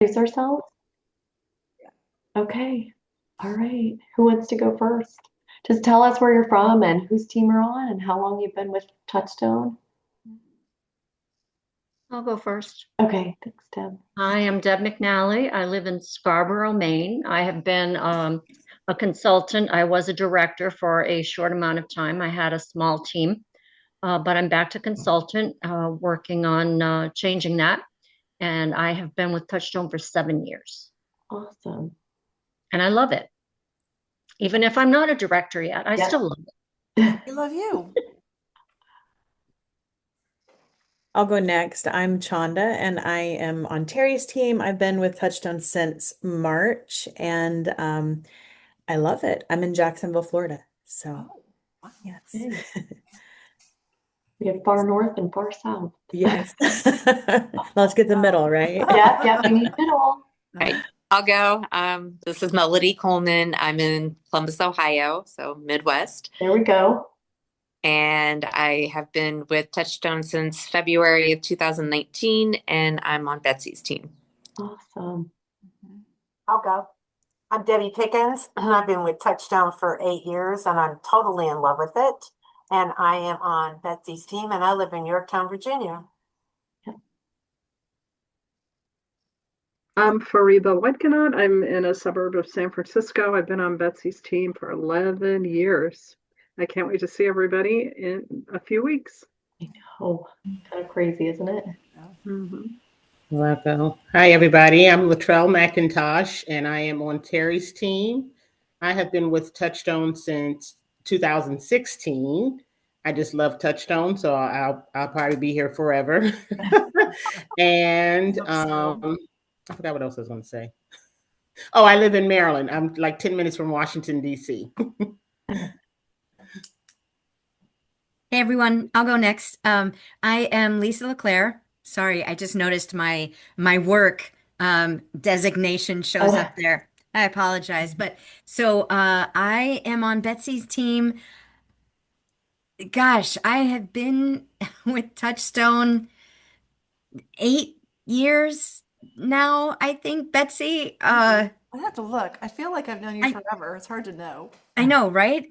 introduce ourselves? Okay. All right. Who wants to go first? Just tell us where you're from and whose team you're on and how long you've been with Touchstone. I'll go first. Okay, thanks, Deb. I am Deb McNally. I live in Scarborough, Maine. I have been a consultant. I was a director for a short amount of time. I had a small team, but I'm back to consultant, working on changing that. And I have been with Touchstone for 7 years, Awesome. and I love it. Even if I'm not a director yet, I Yep. still love it. I love you. I'll go next. I'm Chanda and I am on Terry's team. I've been with Touchstone since March and I love it. I'm in Jacksonville, Florida. So, yes. Thanks. We have far north and far south. Yes. Let's get the middle, right? Yep, we need middle. All right, I'll go. This is Melody Coleman. I'm in Columbus, Ohio, so Midwest. There we go. And I have been with Touchstone since February of 2019, and I'm on Betsy's team. Awesome. I'll go. I'm Debbie Pickens, and I've been with Touchstone for 8 years, and I'm totally in love with it. And I am on Betsy's team, and I live in Yorktown, Virginia. I'm Fariba Whitekanot. I'm in a suburb of San Francisco. I've been on Betsy's team for 11 years. I can't wait to see everybody in a few weeks. I know. Kind of crazy, isn't it? Welcome. Hi, everybody. I'm Latrell McIntosh, and I am on Terry's team. I have been with Touchstone since 2016. I just love Touchstone, so I'll probably be here forever. And I forgot what else I was going to say. Oh, I live in Maryland. I'm like 10 minutes from Washington, D.C. Hey everyone, I'll go next. I am Lisa LeClaire. Sorry, I just noticed my work designation shows up there. I apologize. But so I am on Betsy's team. Gosh, I have been with Touchstone 8 years now, I think, Betsy. I have to look. I feel like I've known you forever. It's hard to know. I know, right?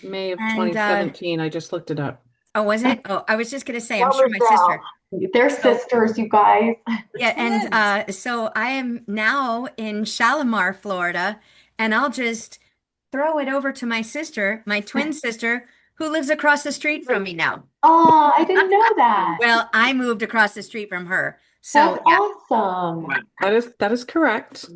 May of and, 2017. I just looked it up. Oh, was it? Oh, I was just gonna say, I'm What sure was my sister. They're sisters, you guys. Yeah, and so I am now in Shalimar, Florida, and I'll just throw it over to my sister, my twin sister, who lives across the street from me now. Oh, I didn't know that. Well, I moved across the street from her. So That's awesome. That is correct.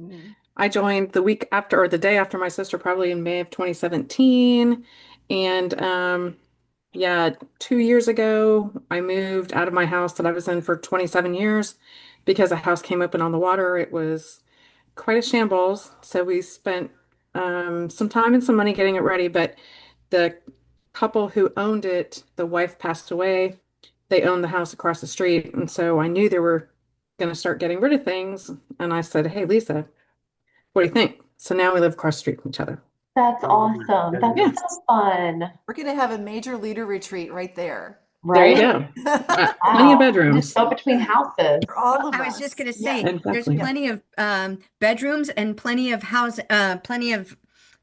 I joined the week after or the day after my sister, probably in May of 2017. And yeah, 2 years ago, I moved out of my house that I was in for 27 years because a house came open on the water. It was quite a shambles. So we spent some time and some money getting it ready. But the couple who owned it, the wife passed away. They owned the house across the street. And so I knew they were going to start getting rid of things. And I said, hey, Lisa, what do you think? So now we live across the street from each other. That's awesome. That's Yes. so fun. We're going to have a major leader retreat right there. Right? There you go. Plenty of bedrooms. Just go between houses. For all of I was us. just gonna say, Yeah. there's Exactly. plenty of bedrooms and plenty of plenty of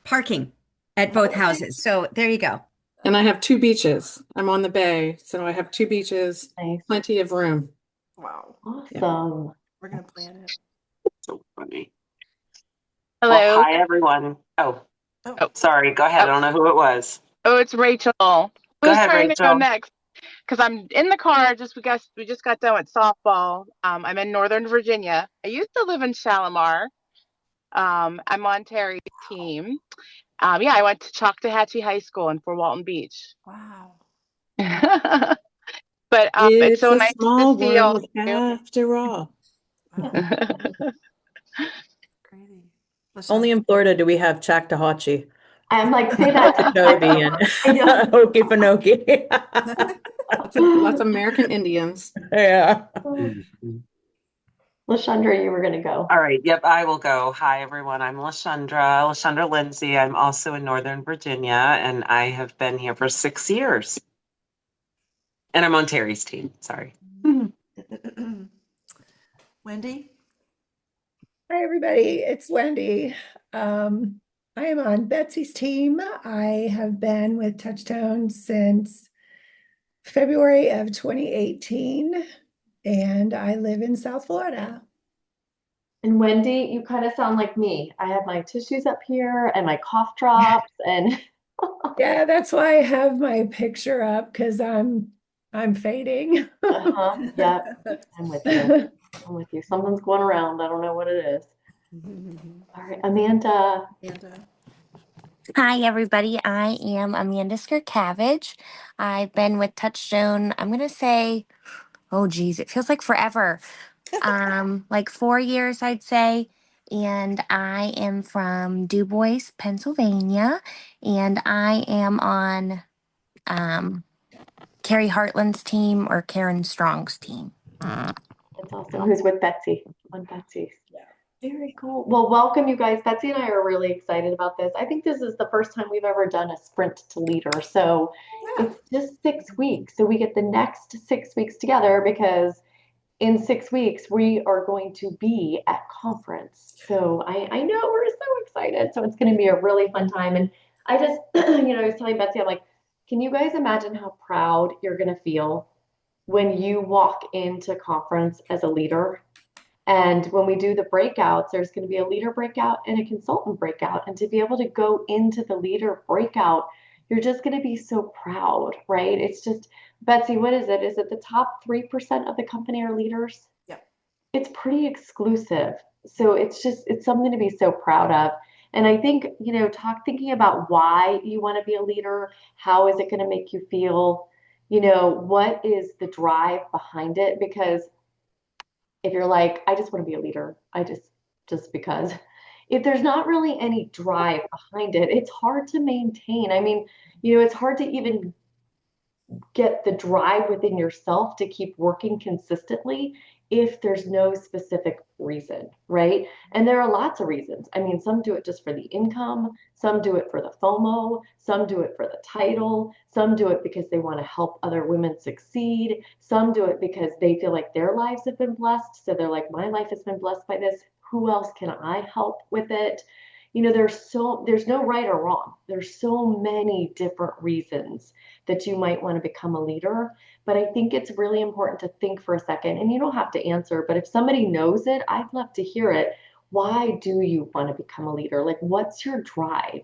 parking at both houses. So there you go. And I have 2 beaches. I'm on the bay, so I have 2 beaches, Nice. plenty of room. Wow. Awesome. We're going to plan it. So funny. Hello. Well, hi, everyone. Oh, sorry. Go ahead. I don't know who it was. Oh, it's Rachel. Go Who's ahead, turn to go Rachel. next? Because I'm in the car. We just got done with softball. I'm in Northern Virginia. I used to live in Shalimar. I'm on Terry's team. Yeah, I went to Choctawhatchee High School in Fort Walton Beach. Wow. But it's It's so a nice small to see all world of you. after all. Crazy. Only in Florida do we have Choctawhatchee. I'm like, say that. Okeechobee and I know. Okefenokee. Lots of American Indians. Yeah. LaShundra, you were going to go. All right. Yep, I will go. Hi, everyone. I'm LaShundra Lindsay. I'm also in Northern Virginia, and I have been here for 6 years. And I'm on Terry's team. Sorry. Wendy? Hi, everybody. It's Wendy. I am on Betsy's team. I have been with Touchstone since February of 2018, and I live in South Florida. And Wendy, you kind of sound like me. I have my tissues up here and my cough drops and Yeah, that's why I have my picture up because I'm fading. yeah, I'm with you. I'm with you. Something's going around. I don't know what it is. All right, Amanda. Hi, everybody. I am Amanda Skirkavage. I've been with Touchstone, I'm going to say, oh, geez, it feels like forever. Like 4 years, I'd say. And I am from DuBois, Pennsylvania. And I am on Carrie Hartland's team or Karen Strong's team. That's awesome. Who's with Betsy? On Betsy's. Very cool. Well, welcome, you guys. Betsy and I are really excited about this. I think this is the first time we've ever done a sprint to leader. So it's just 6 weeks. So we get the next 6 weeks together because in 6 weeks we are going to be at conference. So I know we're so excited. So it's going to be a really fun time. And I just, I was telling Betsy, I'm like, can you guys imagine how proud you're going to feel when you walk into conference as a leader? And when we do the breakouts, there's going to be a leader breakout and a consultant breakout. And to be able to go into the leader breakout, you're just going to be so proud, right? It's just, Betsy, what is it? Is it the top 3% of the company are leaders? Yep. It's pretty exclusive. So it's something to be so proud of. And I think, thinking about why you want to be a leader, how is it going to make you feel, what is the drive behind it? Because if you're like, I just want to be a leader, just because, if there's not really any drive behind it, it's hard to maintain. I mean, it's hard to even get the drive within yourself to keep working consistently if there's no specific reason, right? And there are lots of reasons. I mean, some do it just for the income, some do it for the FOMO, some do it for the title, some do it because they want to help other women succeed, some do it because they feel like their lives have been blessed. So they're like, my life has been blessed by this. Who else can I help with it? There's no right or wrong. There's so many different reasons that you might want to become a leader. But I think it's really important to think for a second, and you don't have to answer, but if somebody knows it, I'd love to hear it. Why do you want to become a leader? Like, what's your drive?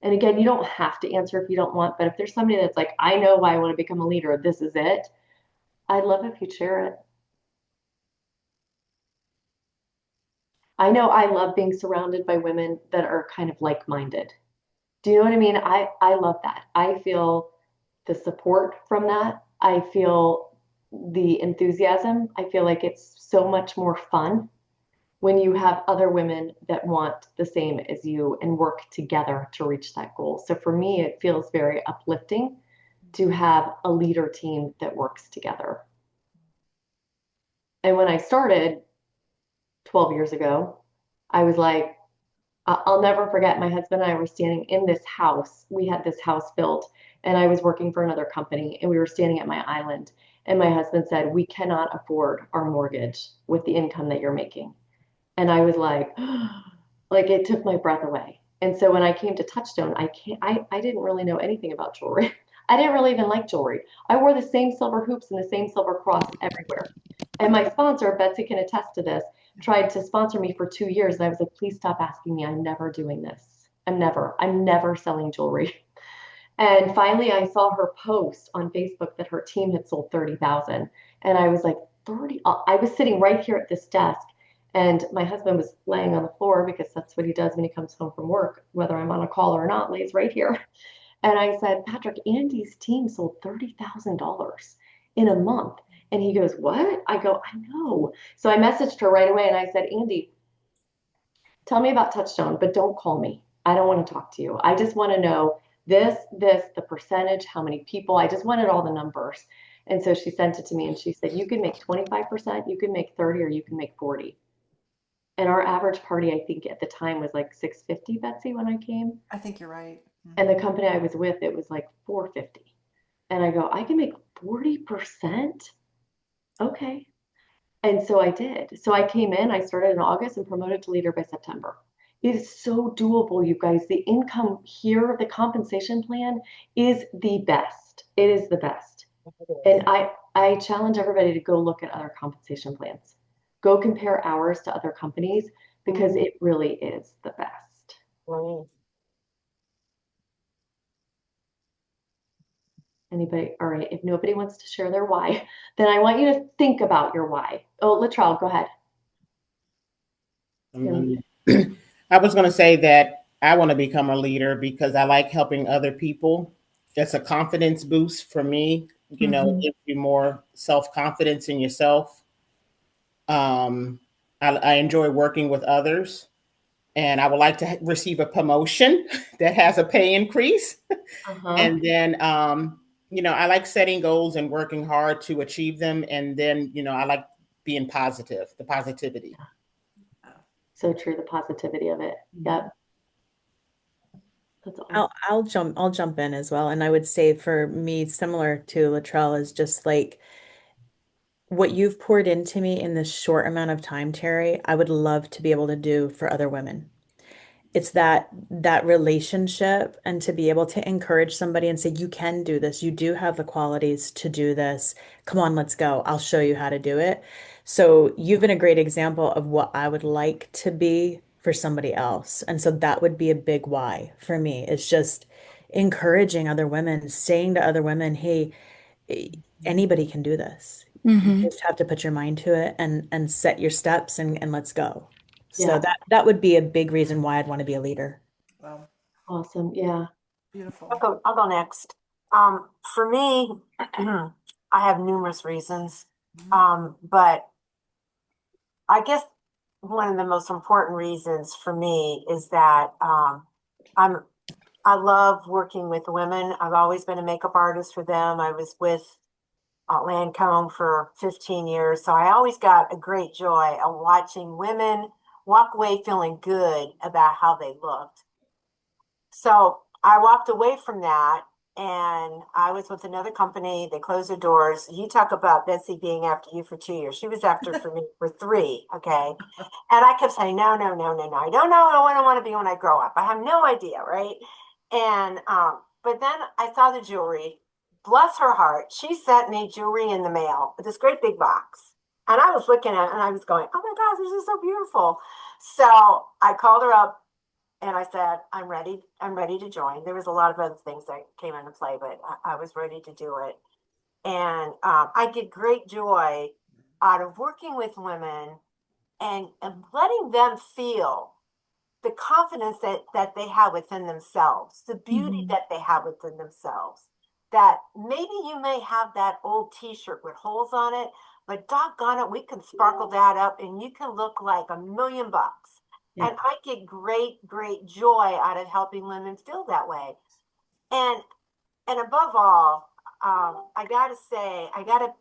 And again, you don't have to answer if you don't want, but if there's somebody that's like, I know why I want to become a leader, this is it, I'd love if you'd share it. I know I love being surrounded by women that are kind of like-minded. Do you know what I mean? I love that. I feel the support from that. I feel the enthusiasm. I feel like it's so much more fun when you have other women that want the same as you and work together to reach that goal. So for me, it feels very uplifting to have a leader team that works together. And when I started 12 years ago, I was like, I'll never forget, my husband and I were standing in this house. We had this house built, and I was working for another company, and we were standing at my island. And my husband said, we cannot afford our mortgage with the income that you're making. And I was like, like it took my breath away. And so when I came to Touchstone, I didn't really know anything about jewelry. I didn't really even like jewelry. I wore the same silver hoops and the same silver cross everywhere. And my sponsor, Betsy can attest to this, tried to sponsor me for 2 years. And I was like, please stop asking me. I'm never doing this. I'm never selling jewelry. And finally, I saw her post on Facebook that her team had sold 30,000. And I was like, 30? I was sitting right here at this desk. And my husband was laying on the floor because that's what he does when he comes home from work, whether I'm on a call or not, lays right here. And I said, Patrick, Andy's team sold $30,000 in a month. And he goes, what? I go, I know. So I messaged her right away and I said, Andy, tell me about Touchstone, but don't call me. I don't want to talk to you. I just want to know this, the percentage, how many people. I just wanted all the numbers. And so she sent it to me and she said, you can make 25%, you can make 30, or you can make 40. And our average party, I think at the time was like 650, Betsy, when I came. I think you're right. And the company I was with, it was like 450. And I go, I can make 40%? Okay. And so I did. So I came in, I started in August and promoted to leader by September. It is so doable, you guys. The income here, the compensation plan is the best. It is the best. And I challenge everybody to go look at other compensation plans. Go compare ours to other companies because it really is the best. Right. Anybody? All right. If nobody wants to share their why, then I want you to think about your why. Oh, Latrell, go ahead. I was going to say that I want to become a leader because I like helping other people. It's a confidence boost for me. You know, it gives you more self-confidence in yourself. I enjoy working with others, and I would like to receive a promotion that has a pay increase. And then, you know, I like setting goals and working hard to achieve them. And then, you know, I like being positive, the positivity. So true, the positivity of it. Yep. That's awesome. I'll jump in as well. And I would say for me, similar to Latrell, is just like what you've poured into me in this short amount of time, Terry, I would love to be able to do for other women. It's that relationship and to be able to encourage somebody and say, you can do this. You do have the qualities to do this. Come on, let's go. I'll show you how to do it. So you've been a great example of what I would like to be for somebody else. And so that would be a big why for me. It's just encouraging other women, saying to other women, hey, anybody can do this. You just have to put your mind to it and set your steps and let's go. So Yeah. that would be a big reason why I'd want to be a leader. Wow. Awesome. Yeah. Beautiful. I'll go next. For me, I have numerous reasons. But I guess one of the most important reasons for me is that I love working with women. I've always been a makeup artist for them. I was with Lancome for 15 years. So I always got a great joy of watching women walk away feeling good about how they looked. So I walked away from that and I was with another company. They closed their doors. You talk about Betsy being after you for 2 years. She was after for me for 3. Okay. And I kept saying, no. I don't know what I want to be when I grow up. I have no idea. Right. And, but then I saw the jewelry. Bless her heart. She sent me jewelry in the mail, this great big box. And I was looking at it and I was going, oh my gosh, this is so beautiful. So I called her up and I said, I'm ready to join. There was a lot of other things that came into play, but I was ready to do it. And I get great joy out of working with women and letting them feel the confidence that they have within themselves, the beauty that they have within themselves. That maybe you may have that old t-shirt with holes on it, but doggone it, we can sparkle that up and you can look like $1,000,000. Yeah. And I get great joy out of helping women feel that way. And above all, I gotta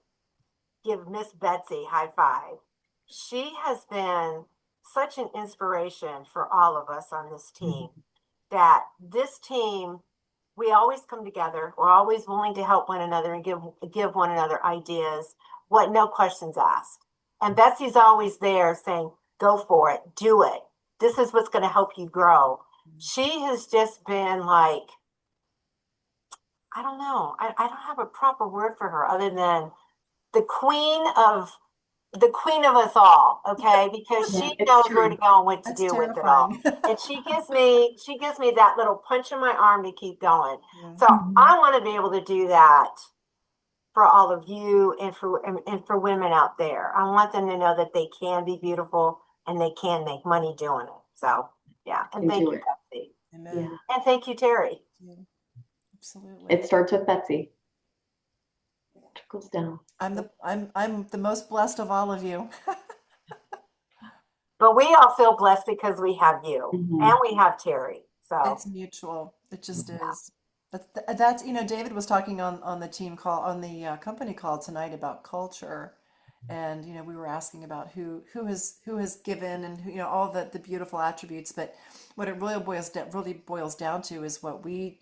give Miss Betsy high five. She has been such an inspiration for all of us on this team. That this team, we always come together. We're always willing to help one another and give one another ideas. No questions asked. And Betsy's always there saying, go for it, do it. This is what's going to help you grow. She has just been like, I don't know. I don't have a proper word for her other than the queen of us all, okay? Because she knows where to go and what to do with it all. And she gives me that little punch in my arm to keep going. So I want to be able to do that for all of you and for women out there. I want them to know that they can be beautiful and they can make money doing it. So yeah, and thank you, Betsy. Amen. Yeah. And thank you, Terry. Absolutely. It starts with Betsy. Trickles down. I'm the most blessed of all of you. But we all feel blessed because we have you and we have Terry. So it's mutual. It just is. That's David was talking on the team call, on the company call tonight about culture, and we were asking about who has given and all the beautiful attributes. But what it really boils down to is what we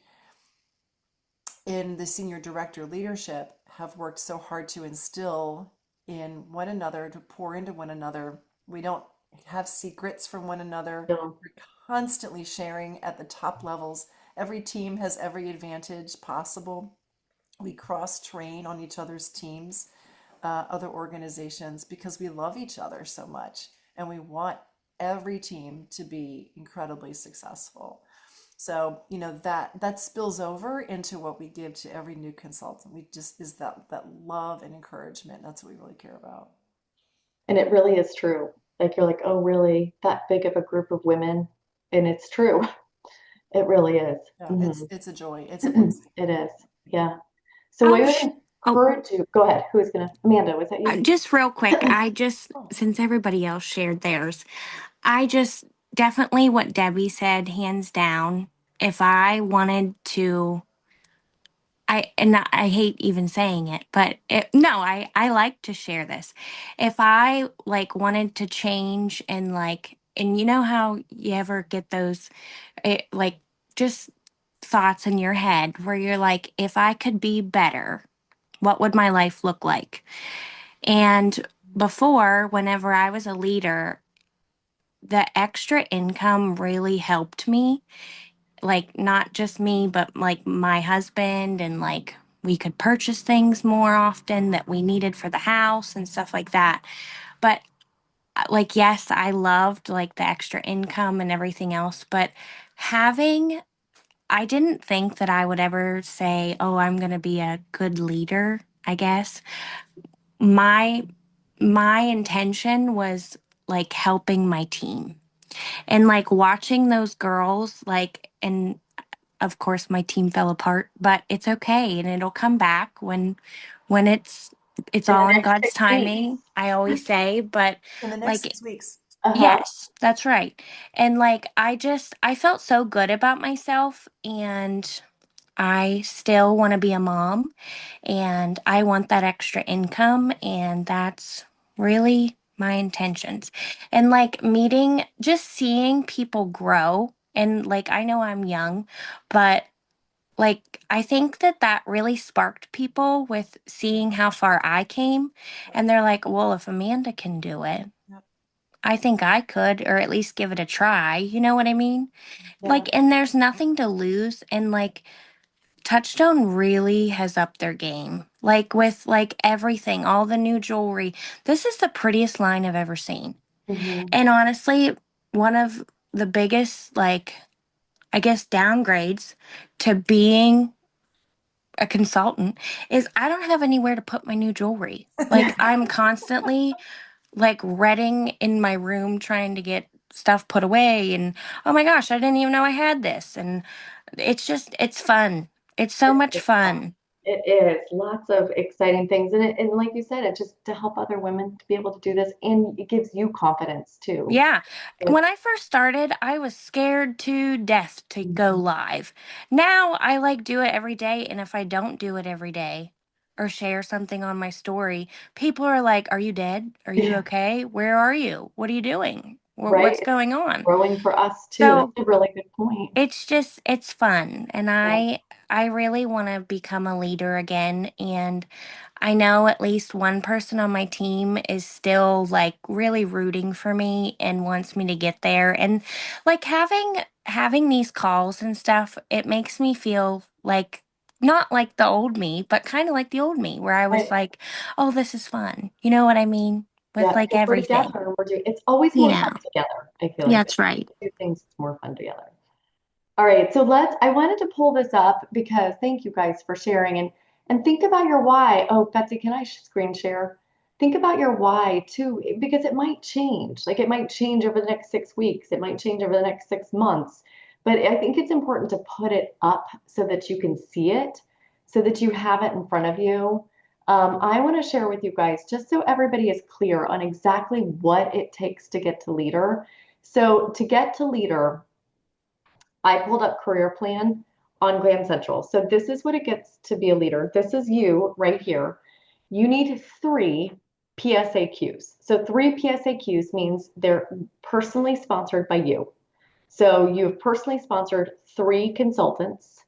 in the senior director leadership have worked so hard to instill in one another, to pour into one another. We don't have secrets from one another. No. We're constantly sharing at the top levels. Every team has every advantage possible. We cross train on each other's teams, other organizations, because we love each other so much and we want every team to be incredibly successful. So, that spills over into what we give to every new consultant. We just is that love and encouragement. That's what we really care about. And it really is true. Like you're like, oh, really? That big of a group of women? And it's true. It really is. Yeah, Mhm. it's a joy. It's a blessing. It is. Yeah. So we I'll would sh- oh, encourage you. Go ahead. Who's gonna? Amanda, was that you? just real quick, since everybody else shared theirs, I just definitely what Debbie said, hands down. If I wanted to, I hate even saying it, but no, I like to share this. If I like wanted to change and and you know how you ever get those, like just thoughts in your head where you're like, if I could be better, what would my life look like? And before, whenever I was a leader, the extra income really helped me. Like, not just me, but like my husband, and like we could purchase things more often that we needed for the house and stuff like that. But like, yes, I loved like the extra income and everything else, but having, I didn't think that I would ever say, oh, I'm going to be a good leader, I guess. My my intention was like helping my team and like watching those girls and of course my team fell apart, but it's okay and it'll come back when it's In the all in next God's 6 weeks. timing, I always say. But In the next like, 6 weeks. Uh-huh. yes, that's right. And like I felt so good about myself, and I still want to be a mom, and I want that extra income, and that's really my intentions. And like just seeing people grow, and like I know I'm young, but like I think that really sparked people with seeing how far I came, and they're like, "Well, if Amanda can do it, Yep. I think I could, or at least give it a try." You know what I mean? Yeah. Like, and there's nothing to lose, and like Touchstone really has upped their game. Like with like everything, all the new jewelry. This is the prettiest line I've ever seen. Mhm. And honestly, one of the biggest, like, I guess, downgrades to being a consultant is I don't have anywhere to put my new jewelry. Like, I'm constantly like reading in my room trying to get stuff put away. And oh my gosh, I didn't even know I had this. And it's fun. It's so much fun. It is lots of exciting things, and like you said, it's just to help other women to be able to do this, and it gives you confidence too. Yeah. Like, When I first started, I was scared to death to go live. Now I like do it every day. And if I don't do it every day or share something on my story, people are like, "Are you dead? Are you yeah, okay? Where are you? What are you doing? right? What's It's going on?" growing for us too. So That's a really good point. it's fun. And Yeah. I really want to become a leader again. And I know at least one person on my team is still like really rooting for me and wants me to get there. And like having these calls and stuff, it makes me feel like not like the old me, but kind of like the old me where I was Right. like, "Oh, this is fun." You know what I mean? With Yeah, like because we're everything. together and we're doing, it's always more Yeah. fun together. I feel like That's right. we do things, it's more fun together. All right, so I wanted to pull this up because thank you guys for sharing and think about your why. Oh, Betsy, can I screen share? Think about your why too, because it might change. Like it might change over the next 6 weeks. It might change over the next 6 months. But I think it's important to put it up so that you can see it, so that you have it in front of you. I want to share with you guys just so everybody is clear on exactly what it takes to get to leader. So to get to leader, I pulled up career plan on Glam Central. So this is what it gets to be a leader. This is you right here. You need 3 PSAQs. So 3 PSAQs means they're personally sponsored by you. So you've personally sponsored 3 consultants.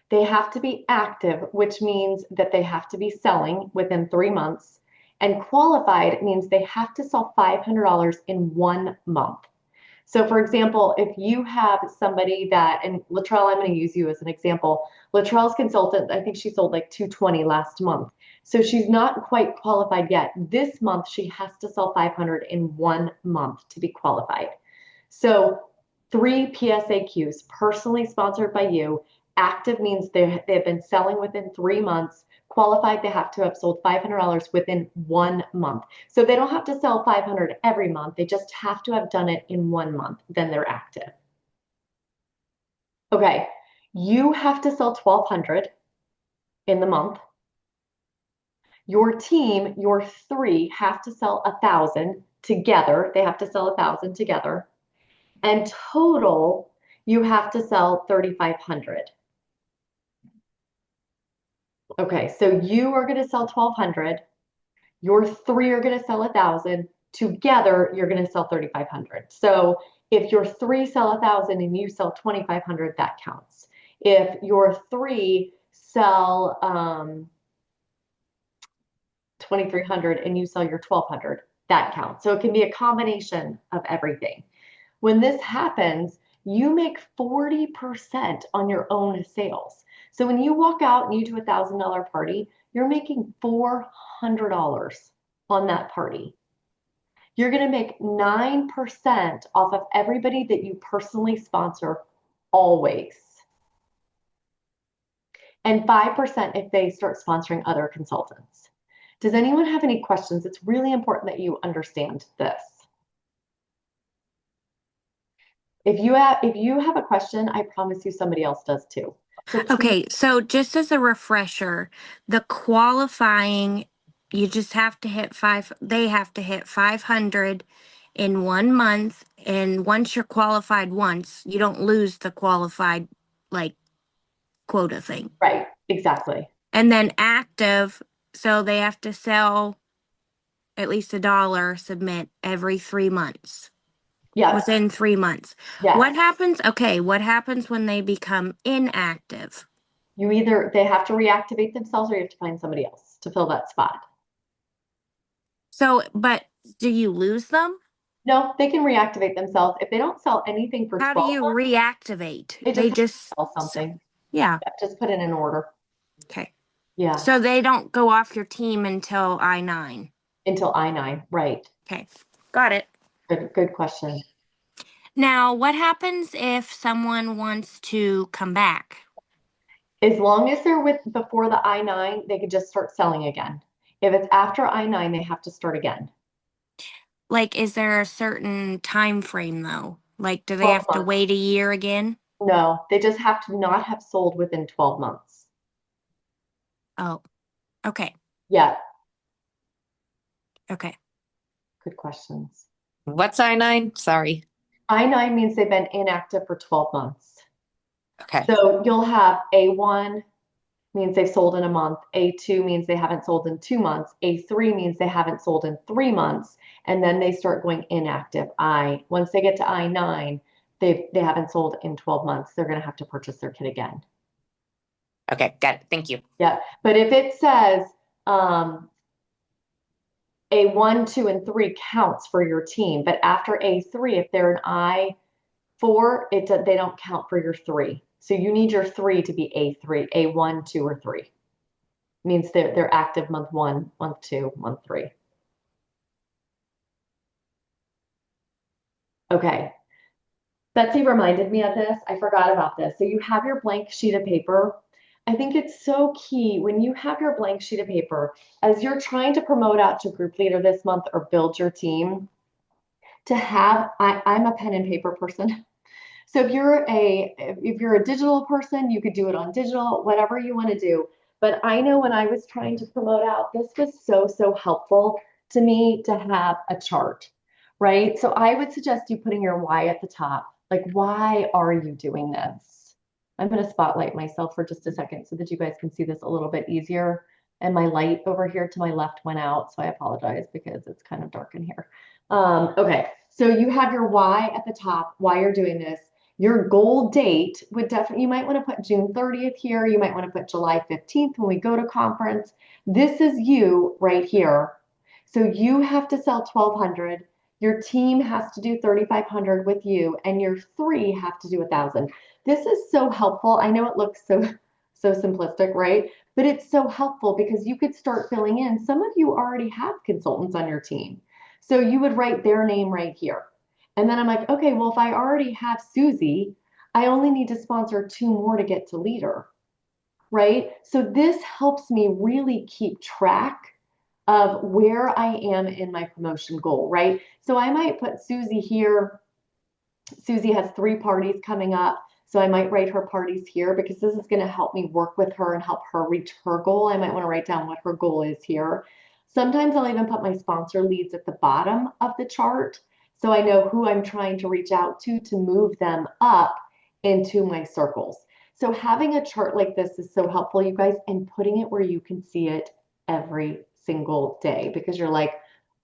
They have to be active, which means that they have to be selling within 3 months, And qualified means they have to sell $500 in 1 month. So for example, if you have somebody that, and Latrell, I'm going to use you as an example. Latrell's consultant, I think she sold like 220 last month. So she's not quite qualified yet. This month, she has to sell 500 in 1 month to be qualified. So 3 PSAQs, personally sponsored by you. Active means they've been selling within 3 months. Qualified, they have to have sold $500 within 1 month. So they don't have to sell 500 every month. They just have to have done it in 1 month. Then they're active. Okay, you have to sell 1,200 in the month. Your team, your 3 have to sell 1,000 together. They have to sell 1,000 together. And total, you have to sell 3,500. Okay, so you are going to sell 1,200. Your 3 are going to sell 1,000. Together, you're going to sell 3,500. So if your 3 sell 1,000 and you sell 2,500, that counts. If your 3 sell 2,300 and you sell your 1,200, that counts. So it can be a combination of everything. When this happens, you make 40% on your own sales. So when you walk out and you do $1,000 party, you're making $400 on that party. You're going to make 9% off of everybody that you personally sponsor always. And 5% if they start sponsoring other consultants. Does anyone have any questions? It's really important that you understand this. If you have a question, I promise you somebody else does too. So Okay, so just as a refresher, the qualifying, you just have to hit they have to hit 500 in 1 month. And once you're qualified once, you don't lose the qualified like quota thing. Right, exactly. And then active, so they have to sell at least $1, submit every 3 months. Yes. Within 3 months. Yes. What happens when they become inactive? They have to reactivate themselves or you have to find somebody else to fill that spot. So, but do you lose them? No, they can reactivate themselves. If they don't sell anything for 12 How do you months, reactivate? they just sell something. Yeah. Just put in an order. Okay. Yeah. So they don't go off your team until I-9. Until I-9, right. Okay. Got it. Good question. Now, what happens if someone wants to come back? As long as they're before the I-9, they could just start selling again. If it's after I-9, they have to start again. Like, is there a certain time frame though? Like, do they have to wait a year again? No, they just have to not have sold within 12 months. Oh, okay. Yeah. Okay. Good questions. What's I-9? Sorry. I-9 means they've been inactive for 12 months. Okay. So you'll have A1 means they've sold in a month. A2 means they haven't sold in 2 months. A3 means they haven't sold in 3 months. And then they start going inactive. Once they get to I-9, they haven't sold in 12 months. They're going to have to purchase their kit again. Okay, got it. Thank you. Yeah. But if it says A1, 2, and 3 counts for your team, but after A3, if they're an I4, they don't count for your 3. So you need your 3 to be A3, A1, 2, or 3. Means they're active month 1, month 2, month 3. Okay. Betsy reminded me of this. I forgot about this. So you have your blank sheet of paper. I think it's so key when you have your blank sheet of paper, as you're trying to promote out to group leader this month or build your team, to have, I'm a pen and paper person. So if you're a digital person, you could do it on digital, whatever you want to do. But I know when I was trying to promote out, this was so helpful to me to have a chart, right? So I would suggest you putting your why at the top. Like, why are you doing this? I'm going to spotlight myself for just a second so that you guys can see this a little bit easier. And my light over here to my left went out, so I apologize because it's kind of dark in here. Okay, so you have your why at the top, why you're doing this. Your goal date would definitely, you might want to put June 30th here. You might want to put July 15th when we go to conference. This is you right here. So you have to sell 1,200. Your team has to do 3,500 with you, and your three have to do 1,000. This is so helpful. I know it looks so simplistic, right? But it's so helpful because you could start filling in. Some of you already have consultants on your team. So you would write their name right here. And then I'm like, okay, well, if I already have Susie, I only need to sponsor 2 more to get to leader, right? So this helps me really keep track of where I am in my promotion goal, right? So I might put Susie here. Susie has 3 parties coming up. So I might write her parties here because this is going to help me work with her and help her reach her goal. I might want to write down what her goal is here. Sometimes I'll even put my sponsor leads at the bottom of the chart so I know who I'm trying to reach out to move them up into my circles. So having a chart like this is so helpful, you guys, and putting it where you can see it every single day because you're like,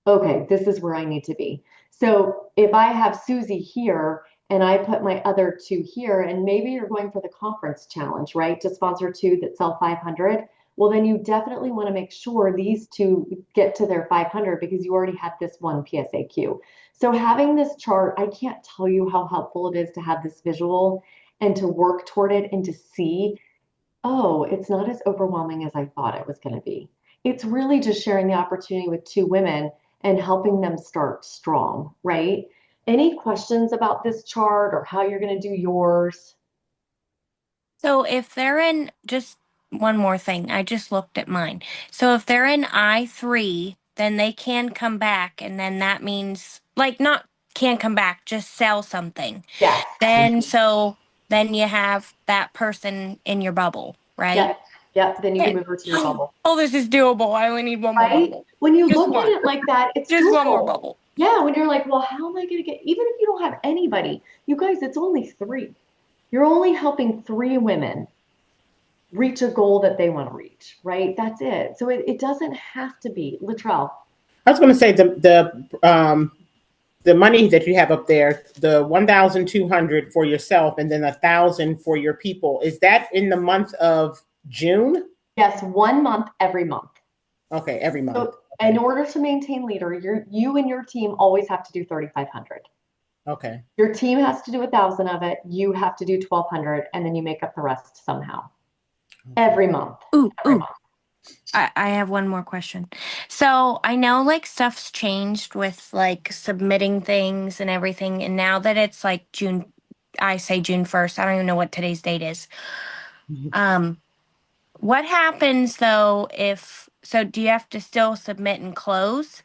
okay, this is where I need to be. So if I have Susie here and I put my other 2 here, and maybe you're going for the conference challenge, right? To sponsor 2 that sell 500. Well, then you definitely want to make sure these 2 get to their 500 because you already have this one PSAQ. So having this chart, I can't tell you how helpful it is to have this visual and to work toward it and to see, oh, it's not as overwhelming as I thought it was going to be. It's really just sharing the opportunity with 2 women and helping them start strong, right? Any questions about this chart or how you're going to do yours? So if they're in, just one more thing, I just looked at mine. So if they're in I3, then they can come back, and then that means, like, not can come back, just sell something. Yes. Then you have that person in your bubble, right? Yep. Then you can move her to your bubble. Oh, this is doable. I only need one more Right? bubble. When you Just look one. at it like that, it's Just one more doable. bubble. Yeah, when you're like, well, how am I going to get, even if you don't have anybody, you guys, it's only 3. You're only helping 3 women reach a goal that they want to reach, right? That's it. So it doesn't have to be. Latrell. I was going to say the money that you have up there, the 1,200 for yourself and then 1,000 for your people. Is that in the month of June? Yes, 1 month every month. Okay, every month. So in order to maintain leader, you and your team always have to do 3,500. Okay. Your team has to do 1,000 of it. You have to do 1,200, and then you make up the rest somehow. Every month. Every month. I have one more question. So I know like stuff's changed with like submitting things and everything. And now that it's like June, I say June 1st, I don't even know what today's date is. What happens though so do you have to still submit and close?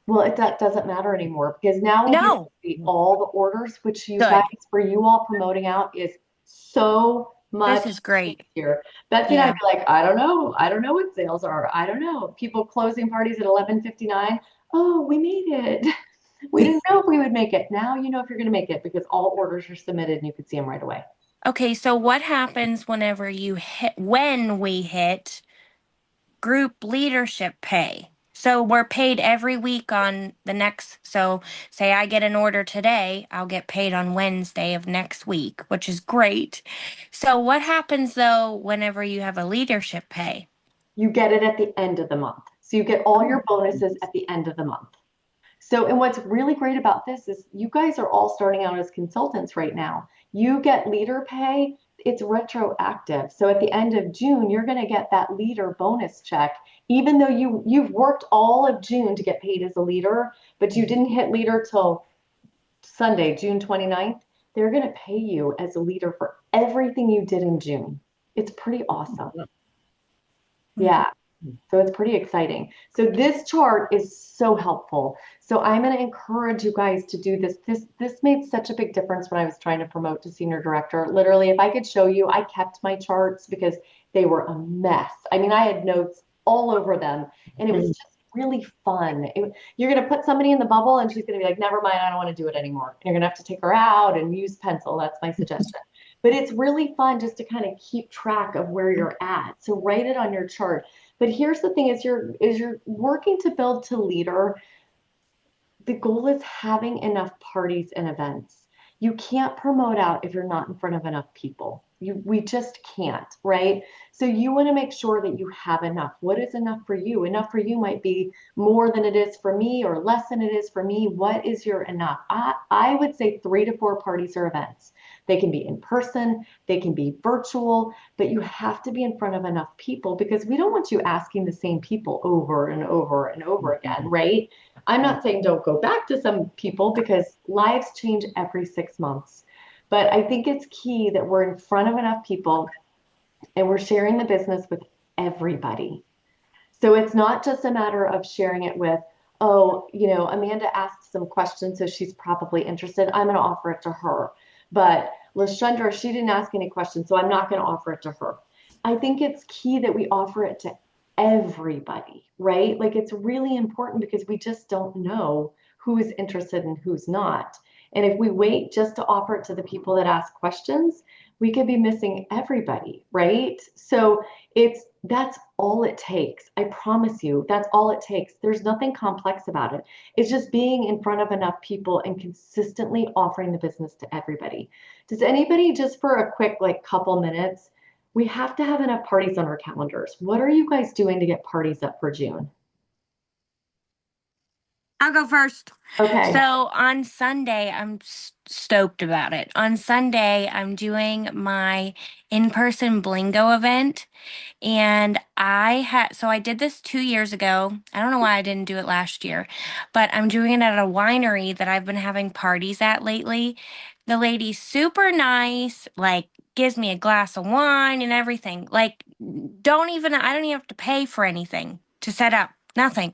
Well, that doesn't matter anymore because now we get to see all the orders, which you guys, for you all promoting out is so much This is great. easier. Betsy and I'd be like, I don't know what sales are. I don't know. People closing parties at 11:59. Oh, we made it. We didn't know if we would make it. Now you know if you're going to make it because all orders are submitted and you could see them right away. Okay, so what happens when we hit group leadership pay? So we're paid every week on the next, so say I get an order today, I'll get paid on Wednesday of next week, which is great. So what happens though whenever you have a leadership pay? You get it at the end of the month. So you get all your bonuses at the end of the month. So, and what's really great about this is you guys are all starting out as consultants right now. You get leader pay, it's retroactive. So at the end of June, you're going to get that leader bonus check, even though you've worked all of June to get paid as a leader, but you didn't hit leader till Sunday, June 29th. They're going to pay you as a leader for everything you did in June. It's pretty awesome. Yeah. So it's pretty exciting. So this chart is so helpful. So I'm going to encourage you guys to do this. This made such a big difference when I was trying to promote to senior director. Literally, if I could show you, I kept my charts because they were a mess. I mean, I had notes all over them and it was just really fun. You're going to put somebody in the bubble and she's going to be like, never mind, I don't want to do it anymore. And you're going to have to take her out and use pencil. That's my suggestion. But it's really fun just to kind of keep track of where you're at. So write it on your chart. But here's the thing, as you're working to build to leader, the goal is having enough parties and events. You can't promote out if you're not in front of enough people. we just can't, right? So you want to make sure that you have enough. What is enough for you? Enough for you might be more than it is for me or less than it is for me. What is your enough? I would say 3 to 4 parties or events. They can be in person, they can be virtual, but you have to be in front of enough people because we don't want you asking the same people over and over and over again, right? I'm not saying don't go back to some people because lives change every 6 months. But I think it's key that we're in front of enough people and we're sharing the business with everybody. So it's not just a matter of sharing it with, oh, Amanda asked some questions, so she's probably interested. I'm going to offer it to her. But Lashandra, she didn't ask any questions, so I'm not going to offer it to her. I think it's key that we offer it to everybody, right? Like it's really important because we just don't know who is interested and who's not. And if we wait just to offer it to the people that ask questions, we could be missing everybody, right? So that's all it takes. I promise you, that's all it takes. There's nothing complex about it. It's just being in front of enough people and consistently offering the business to everybody. Does anybody, just for a quick like couple minutes, we have to have enough parties on our calendars. What are you guys doing to get parties up for June? I'll go first. Okay. So on Sunday, I'm stoked about it. On Sunday, I'm doing my in-person Blingo event. And I did this 2 years ago. I don't know why I didn't do it last year, but I'm doing it at a winery that I've been having parties at lately. The lady's super nice, like gives me a glass of wine and everything. Like, I don't even have to pay for anything to set up, nothing.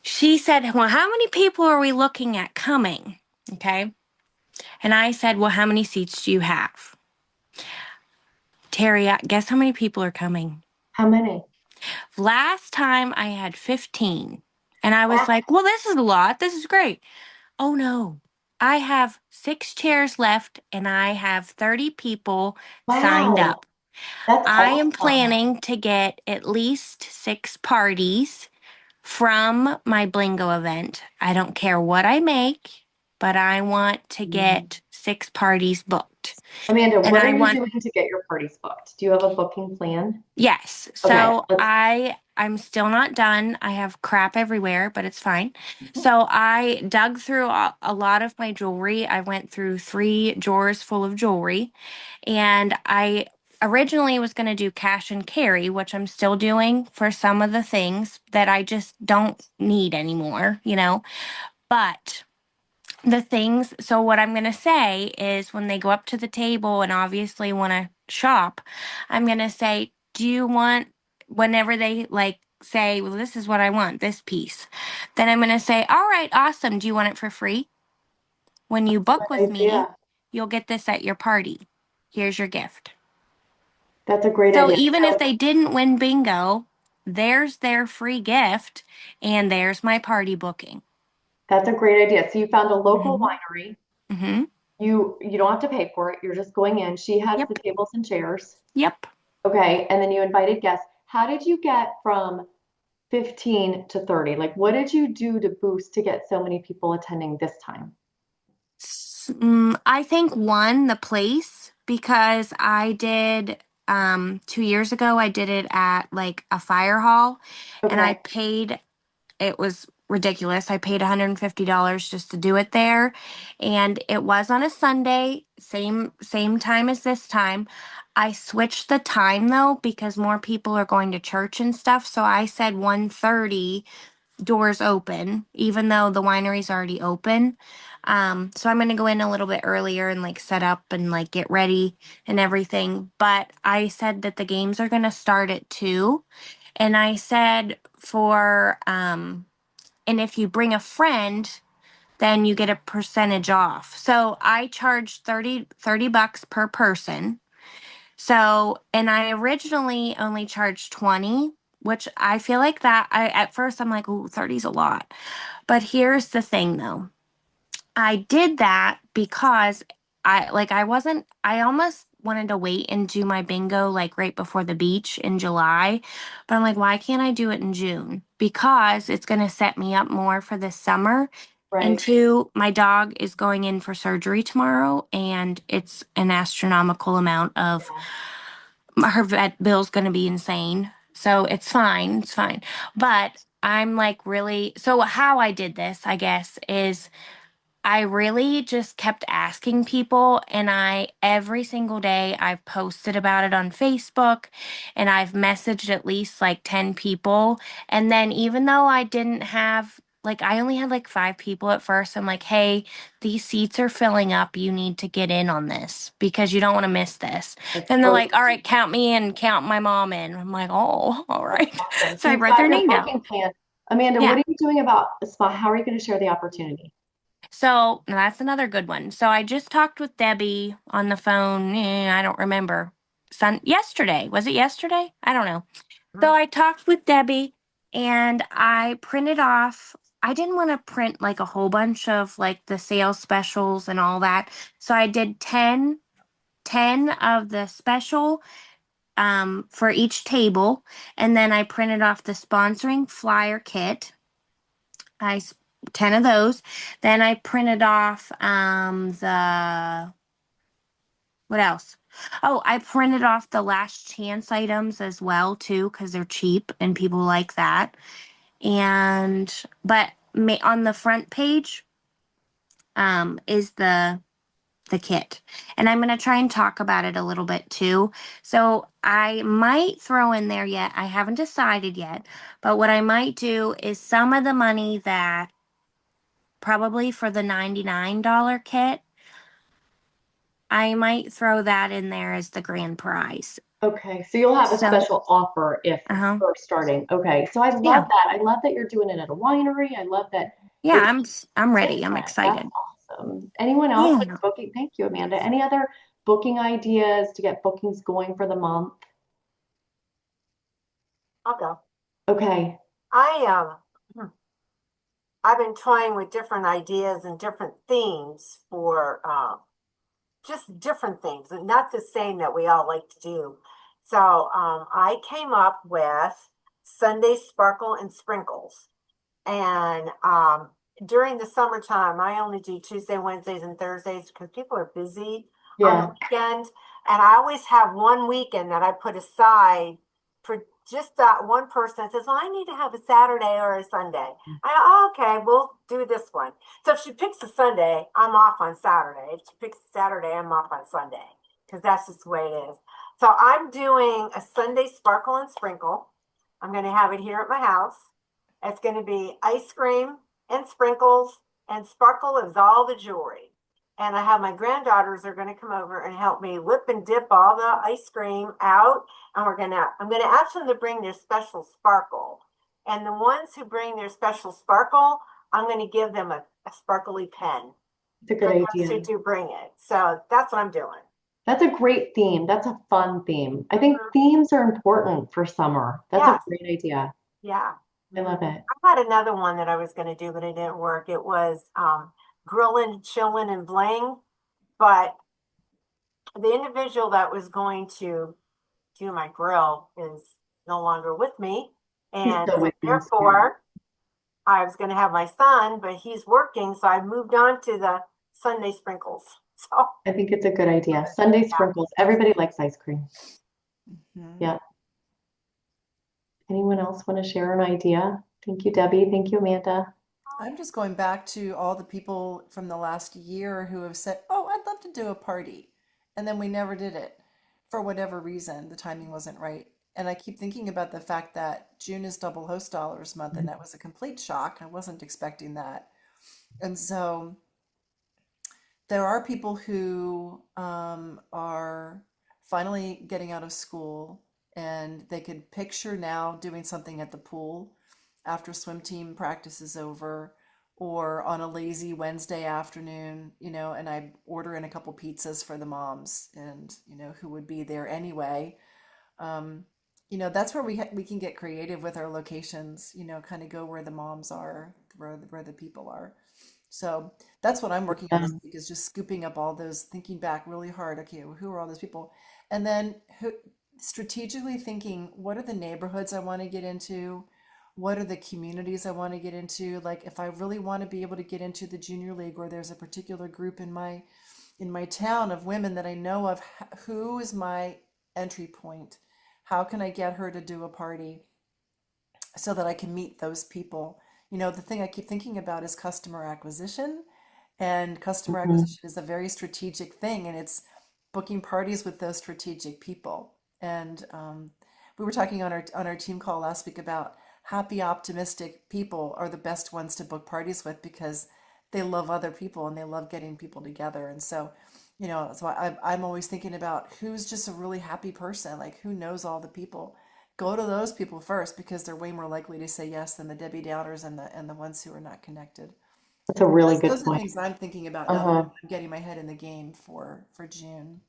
She said, well, how many people are we looking at coming? Okay. And I said, well, how many seats do you have? Terry, guess how many people are coming? How many? Last time I had 15. And I was like, well, this is a lot. This is great. Oh, no. I have 6 chairs left and I have 30 people signed Wow. up. That's I am awesome. planning to get at least 6 parties from my Blingo event. I don't care what I make, but I want to get 6 parties booked. Amanda, And what I are you want, doing to get your parties booked? Do you have a booking plan? yes. Okay, So I'm still not done. I have crap everywhere, but it's fine. So I dug through a lot of my jewelry. I went through 3 drawers full of jewelry, and I originally was going to do cash and carry, which I'm still doing for some of the things that I just don't need anymore, But the things, so what I'm going to say is when they go up to the table and obviously want to shop, I'm going to say, do you want, whenever they like say, well, this is what I want, this piece, then I'm going to say, all right, awesome. Do you want it for free? When you book with me, idea. you'll get this at your party. Here's your gift. That's a great So idea. even if they didn't win bingo, there's their free gift and there's my party booking. That's a great idea. So you found a local winery. Mm-hmm. You don't have to pay for it. You're just going in. She has Yep. the tables and chairs. Yep. Okay, and then you invited guests. How did you get from 15 to 30? Like, what did you do to boost to get so many people attending this time? I think one, the place, because I did 2 years ago, I did it at like a fire hall and I Okay. paid, it was ridiculous. I paid $150 just to do it there. And it was on a Sunday, same time as this time. I switched the time though because more people are going to church and stuff. So I said 1:30 doors open, even though the winery's already open. So I'm gonna go in a little bit earlier and like set up and like get ready and everything. But I said that the games are gonna start at 2. And I said and if you bring a friend, then you get a percentage off. So I charged $30 per person. So, and I originally only charged 20, which I feel like that at first I'm like, "Ooh, 30's a lot." But here's the thing though. I did that because I almost wanted to wait and do my bingo like right before the beach in July. But I'm like, why can't I do it in June? Because it's going to set me up more for this summer And Right. two, my dog is going in for surgery tomorrow, and it's an astronomical amount of her vet bill's going to be insane. So it's fine. It's fine. But I'm like really, so how I did this, I guess, is I really just kept asking people, and every single day I've posted about it on Facebook, and I've messaged at least like 10 people. And then even though I didn't have, like, I only had like 5 people at first, I'm like, hey, these seats are filling up. You need to get in on this because you don't want to miss this. That's And they're like, all perfect. right, count me in, count my mom in. I'm like, oh, all right. Awesome. So So I you've wrote got their your name down. booking plan. Amanda, Yeah. what are you doing about the spa? How are you going to share the opportunity? So now that's another good one. So I just talked with Debbie on the phone. I don't remember. Yesterday. Was it yesterday? I don't know. So I talked with Debbie and I printed off. I didn't want to print like a whole bunch of like the sales specials and all that. So I did 10 of the special for each table. And then I printed off the sponsoring flyer kit. 10 of those. Then I printed off what else? Oh, I printed off the last chance items as well too because they're cheap and people like that. And but on the front page is the kit. And I'm going to try and talk about it a little bit too. So I might throw in there yet. I haven't decided yet, but what I might do is some of the money that probably for the $99 kit, I might throw that in there as the grand prize. Okay, so you'll have a So, special offer if uh-huh. first starting. Okay, so I love Yeah. that. I love that you're doing it at a winery. I love that Yeah, it's I'm ready. I'm different. excited. That's awesome. Anyone else Yeah. with booking? Thank you, Amanda. Any other booking ideas to get bookings going for the month? I'll go. Okay. I've been toying with different ideas and different themes for just different things, and not the same that we all like to do. So I came up with Sunday Sparkle and Sprinkles. And during the summertime, I only do Tuesday, Wednesdays, and Thursdays because people are busy on the weekend. And I always have one weekend that I put aside for just that one person that says, well, I need to have a Saturday or a Sunday. Okay, we'll do this one. So if she picks a Sunday, I'm off on Saturday. If she picks a Saturday, I'm off on Sunday because that's just the way it is. So I'm doing a Sunday Sparkle and Sprinkle. I'm going to have it here at my house. It's going to be ice cream and sprinkles, and sparkle is all the jewelry. And I have my granddaughters are going to come over and help me whip and dip all the ice cream out. And I'm going to ask them to bring their special sparkle. And the ones who bring their special sparkle, I'm going to give them a sparkly pen. It's a good idea. Who do bring it. So that's what I'm doing. That's a great theme. That's a fun theme. I think themes are important for summer. That's a great idea. Yeah. I love it. I had another one that I was going to do, but it didn't work. It was grilling, chilling, and bling. But the individual that was going to do my grill is no longer with me. And therefore, I was going to have my son, but he's working. So I moved on to the Sunday sprinkles. So I think it's a good idea. Sunday sprinkles. Everybody likes ice cream. Yeah. Anyone else want to share an idea? Thank you, Debbie. Thank you, Amanda. I'm just going back to all the people from the last year who have said, oh, I'd love to do a party. And then we never did it for whatever reason. The timing wasn't right. And I keep thinking about the fact that June is Double Host Dollars month, and that was a complete shock. I wasn't expecting that. And so there are people who are finally getting out of school, and they could picture now doing something at the pool after swim team practice is over, or on a lazy Wednesday afternoon, and I order in a couple pizzas for the moms and, who would be there anyway. That's where we can get creative with our locations, kind of go where the moms are, where the people are. So that's what I'm working on this week, is just scooping up all those, thinking back really hard. Okay, who are all those people? And then strategically thinking, what are the neighborhoods I want to get into? what are the communities I want to get into? Like if I really want to be able to get into the junior league, or there's a particular group in my town of women that I know of, who is my entry point? How can I get her to do a party so that I can meet those people? The thing I keep thinking about is customer acquisition, and customer Mhm. acquisition is a very strategic thing, and it's booking parties with those strategic people. And we were talking on our team call last week about happy, optimistic people are the best ones to book parties with, because they love other people and they love getting people together. And so, so I'm always thinking about who's just a really happy person, like who knows all the people. Go to those people first, because they're way more likely to say yes than the Debbie Downers and the ones who are not connected. That's a really good Those are the point. things I'm thinking about now that Uh-huh. I'm getting my head in the game for June.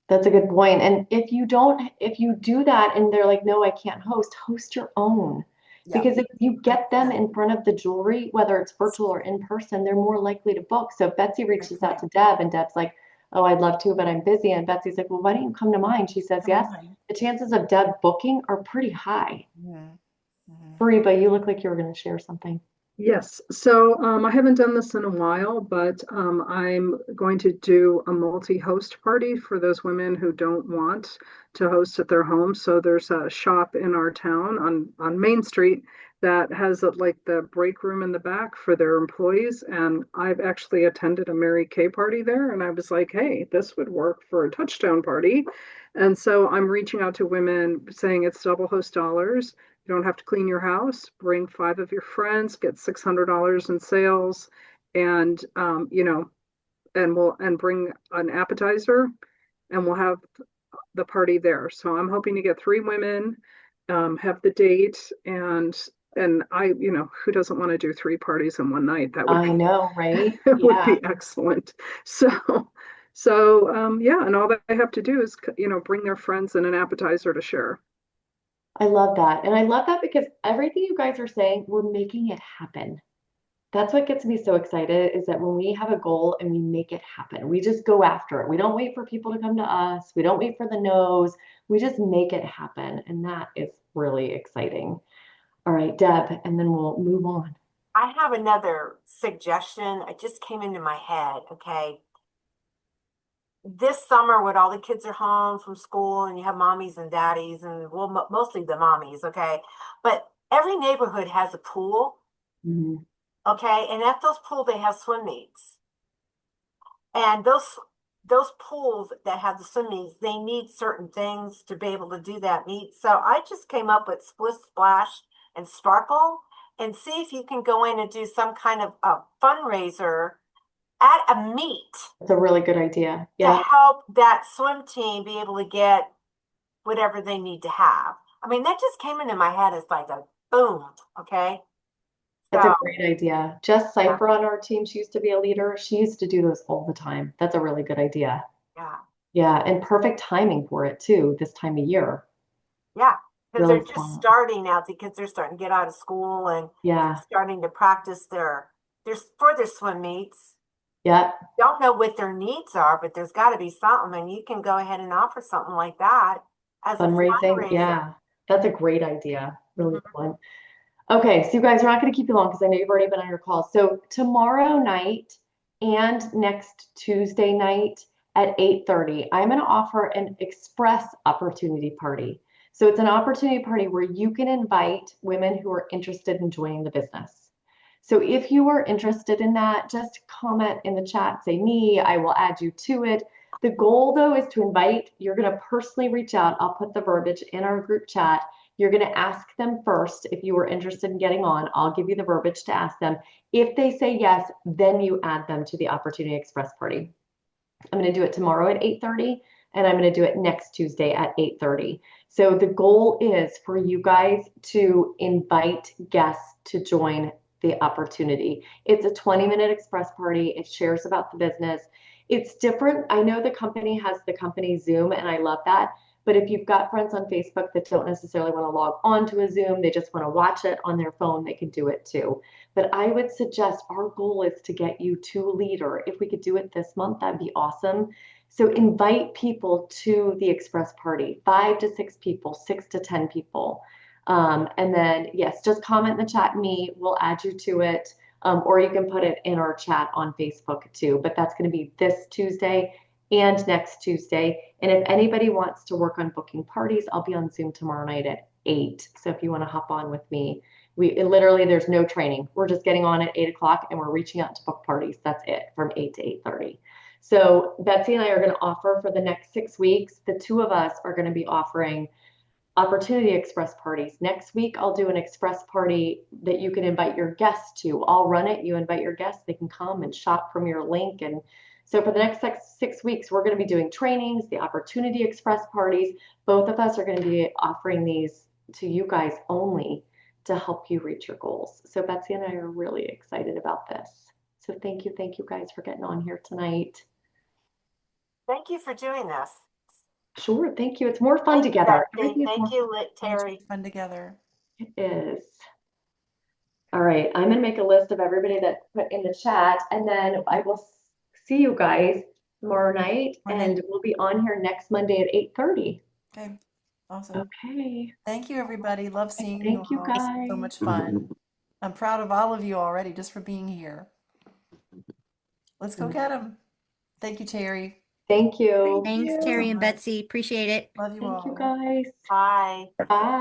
That's a good point. And if you do that and they're like, no, I can't host your own. Yeah, Because if you get them 100%. in front of the jewelry, whether it's virtual or in person, they're more likely to book. So if Betsy Great reaches out point. to Deb and Deb's like, oh, I'd love to, but I'm busy. And Betsy's like, well, why don't you come to mine? She says, Come to yes. mine. The chances of Deb booking are pretty high. Mhm, mhm. Fariba, you look like you were going to share something. Yes, so I haven't done this in a while, but I'm going to do a multi-host party for those women who don't want to host at their home. So there's a shop in our town on Main Street that has like the break room in the back for their employees. And I've actually attended a Mary Kay party there, and I was like, hey, this would work for a touchdown party. And so I'm reaching out to women saying it's double host dollars. You don't have to clean your house. Bring 5 of your friends, get $600 in sales, and and bring an appetizer, and we'll have the party there. So I'm hoping to get 3 women, have the date, and who doesn't want to do 3 parties in one night? That would I be know, right? it would Yeah. be excellent. So yeah, and all they have to do is bring their friends and an appetizer to share. I love that. And I love that because everything you guys are saying, we're making it happen. That's what gets me so excited is that when we have a goal and we make it happen, we just go after it. We don't wait for people to come to us. We don't wait for the no's. We just make it happen. And that is really exciting. All right, Deb, and then we'll move on. I have another suggestion. It just came into my head. Okay. This summer, when all the kids are home from school and you have mommies and daddies, and well, mostly the mommies, okay? But every neighborhood has a pool, Mhm. okay? And at those pools, they have swim meets. And those pools that have the swim meets, they need certain things to be able to do that meet. So I just came up with Split Splash and Sparkle, and see if you can go in and do some kind of a fundraiser at a meet That's a really good idea. to Yeah. help that swim team be able to get whatever they need to have. I mean, that just came into my head as like a boom, okay? That's a So, great idea. Jess yeah, Cipher on our team, she used to be a leader. She used to do those all the time. That's a really good idea. yeah, Yeah, and perfect timing for it too, this time of year. yeah. Because Really they're just smart. starting out, because they're starting to get out of school and Yeah. starting to practice their for their swim meets. Yeah. Don't know what their needs are, but there's got to be something, and you can go ahead and offer something like that as a Fundraising. fundraiser. Yeah. That's a great idea. Really Mhm. good one. Okay, so you guys, we're not going to keep you long because I know you've already been on your call. So tomorrow night and next Tuesday night at 8:30, I'm going to offer an express opportunity party. So it's an opportunity party where you can invite women who are interested in joining the business. So if you are interested in that, just comment in the chat, say me, I will add you to it. The goal though is to invite, you're going to personally reach out. I'll put the verbiage in our group chat. You're going to ask them first if you were interested in getting on. I'll give you the verbiage to ask them. If they say yes, then you add them to the Opportunity Express party. I'm going to do it tomorrow at 8:30, and I'm going to do it next Tuesday at 8:30. So the goal is for you guys to invite guests to join the opportunity. It's a 20-minute express party. It shares about the business. It's different. I know the company has the company Zoom, and I love that. But if you've got friends on Facebook that don't necessarily want to log on to a Zoom, they just want to watch it on their phone, they can do it too. But I would suggest our goal is to get you to leader. If we could do it this month, that'd be awesome. So invite people to the express party, 5 to 6 people, 6 to 10 people. And then, yes, just comment in the chat, me, we'll add you to it. Or you can put it in our chat on Facebook too. But that's going to be this Tuesday and next Tuesday. And if anybody wants to work on booking parties, I'll be on Zoom tomorrow night at 8. So if you want to hop on with me, literally, there's no training. We're just getting on at 8 o'clock and we're reaching out to book parties. That's it, from 8 to 8:30. So Betsy and I are going to offer for the next 6 weeks. The two of us are going to be offering Opportunity Express parties. Next week, I'll do an express party that you can invite your guests to. I'll run it. You invite your guests. They can come and shop from your link. And so for the next 6 weeks, we're going to be doing trainings, the Opportunity Express parties. Both of us are going to be offering these to you guys only to help you reach your goals. So Betsy and I are really excited about this. So thank you guys for getting on here tonight. Thank you for doing this. Sure, thank you. It's more fun Thank you, together. Betsy. Everything is Thank more you, Terry. Fun together. It is. All right, I'm gonna make a list of everybody that put in the chat, and then I will see you guys tomorrow night, and we'll be on here next Monday at 8:30. Okay, awesome. Okay. Thank you, everybody. Love seeing Thank you all. guys. So much fun. I'm proud of all of you already just for being here. Let's go get them. Thank you, Terry. Thank you. Thanks, Terry and Betsy. Appreciate it. Love you Thank all. you guys. Bye. Bye.